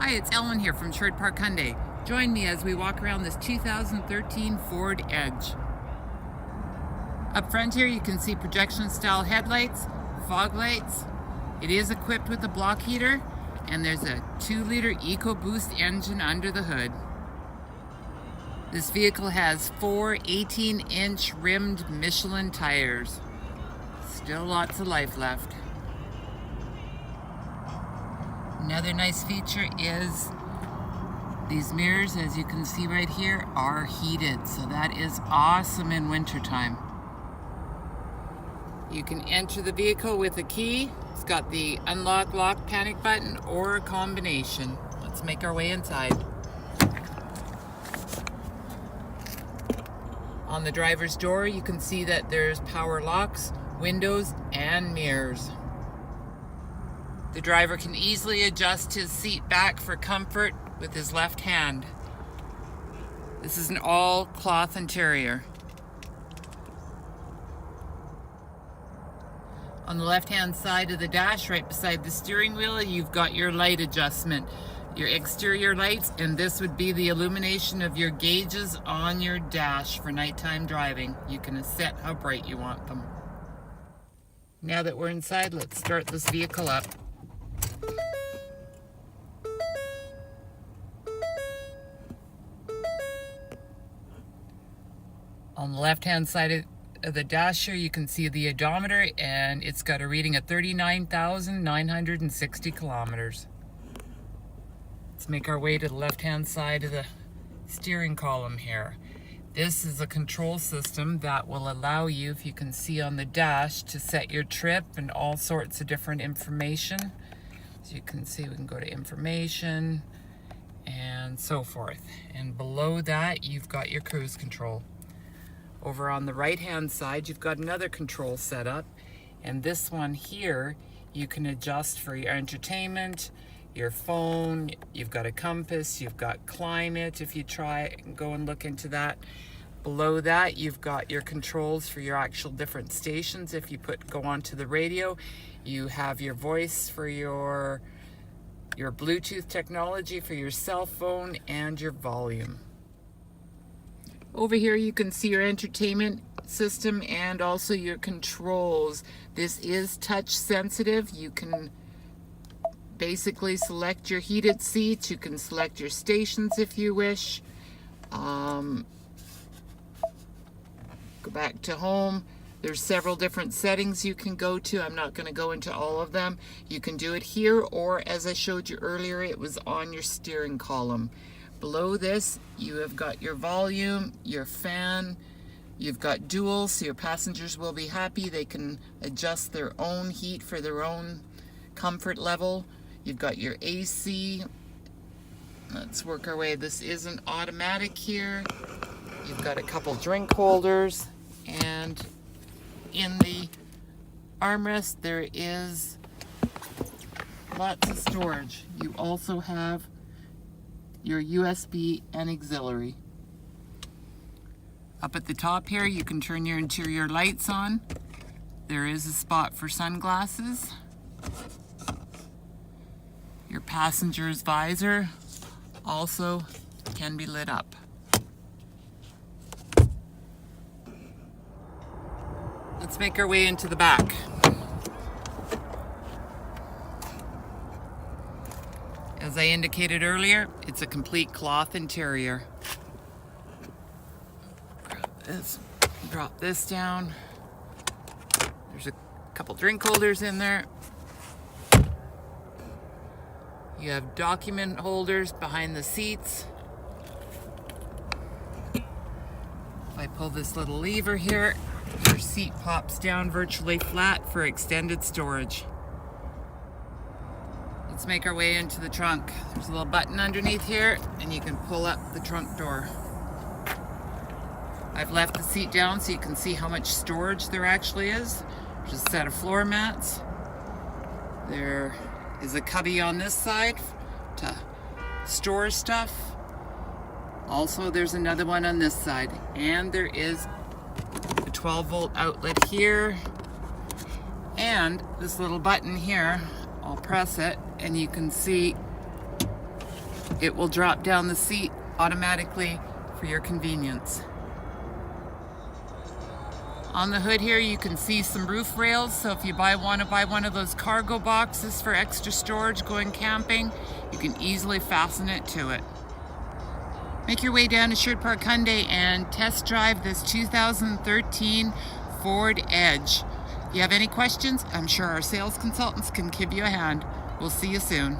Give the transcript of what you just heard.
Hi, it's Ellen here from Sherwood Park Hyundai. Join me as we walk around this 2013 Ford Edge. Up front here you can see projection style headlights, fog lights. It is equipped with a block heater and there's a 2-liter EcoBoost engine under the hood. This vehicle has 4 18-inch rimmed Michelin tires. Still lots of life left. Another nice feature is these mirrors, as you can see right here, are heated, so that is awesome in wintertime. You can enter the vehicle with a key. It's got the unlock, lock, panic button, or a combination. Let's make our way inside. On the driver's door, you can see that there's power locks, windows, and mirrors. The driver can easily adjust his seat back for comfort with his left hand. This is an all cloth interior. On the left hand side of the dash, right beside the steering wheel, you've got your light adjustment, your exterior lights, and this would be the illumination of your gauges on your dash for nighttime driving. You can set how bright you want them. Now that we're inside, let's start this vehicle up. On the left-hand side of the dash here, you can see the odometer, and it's got a reading of 39,960 kilometers. Let's make our way to the left-hand side of the steering column here. This is a control system that will allow you, if you can see on the dash, to set your trip and all sorts of different information. As you can see, we can go to information and so forth. And below that, you've got your cruise control. Over on the right-hand side, you've got another control setup, and this one here, you can adjust for your entertainment, your phone, you've got a compass, you've got climate if you try and go and look into that. Below that, you've got your controls for your actual different stations. If you go onto the radio, you have your voice for your Bluetooth technology for your cell phone and your volume. Over here you can see your entertainment system and also your controls. This is touch sensitive. You can basically select your heated seats. You can select your stations if you wish. Go back to home. There's several different settings you can go to. I'm not going to go into all of them. You can do it here, or as I showed you earlier, it was on your steering column. Below this, you have got your volume, your fan, you've got dual, so your passengers will be happy. They can adjust their own heat for their own comfort level. You've got your AC. Let's work our way. This is an automatic here. You've got a couple drink holders, and in the armrest there is lots of storage. You also have your USB and auxiliary. Up at the top here, you can turn your interior lights on. There is a spot for sunglasses. Your passenger's visor also can be lit up. Let's make our way into the back. As I indicated earlier, it's a complete cloth interior. Drop this down. There's a couple drink holders in there. You have document holders behind the seats. If I pull this little lever here, your seat pops down virtually flat for extended storage. Let's make our way into the trunk. There's a little button underneath here, and you can pull up the trunk door. I've left the seat down so you can see how much storage there actually is. There's a set of floor mats. There is a cubby on this side to store stuff. Also, there's another one on this side, and there is a 12-volt outlet here, and this little button here. I'll press it, and you can see It will drop down the seat automatically for your convenience. On the hood here you can see some roof rails, so if you want to buy one of those cargo boxes for extra storage going camping, you can easily fasten it to it. Make your way down to Sherwood Park Hyundai and test drive this 2013 Ford Edge. If you have any questions, I'm sure our sales consultants can give you a hand. We'll see you soon.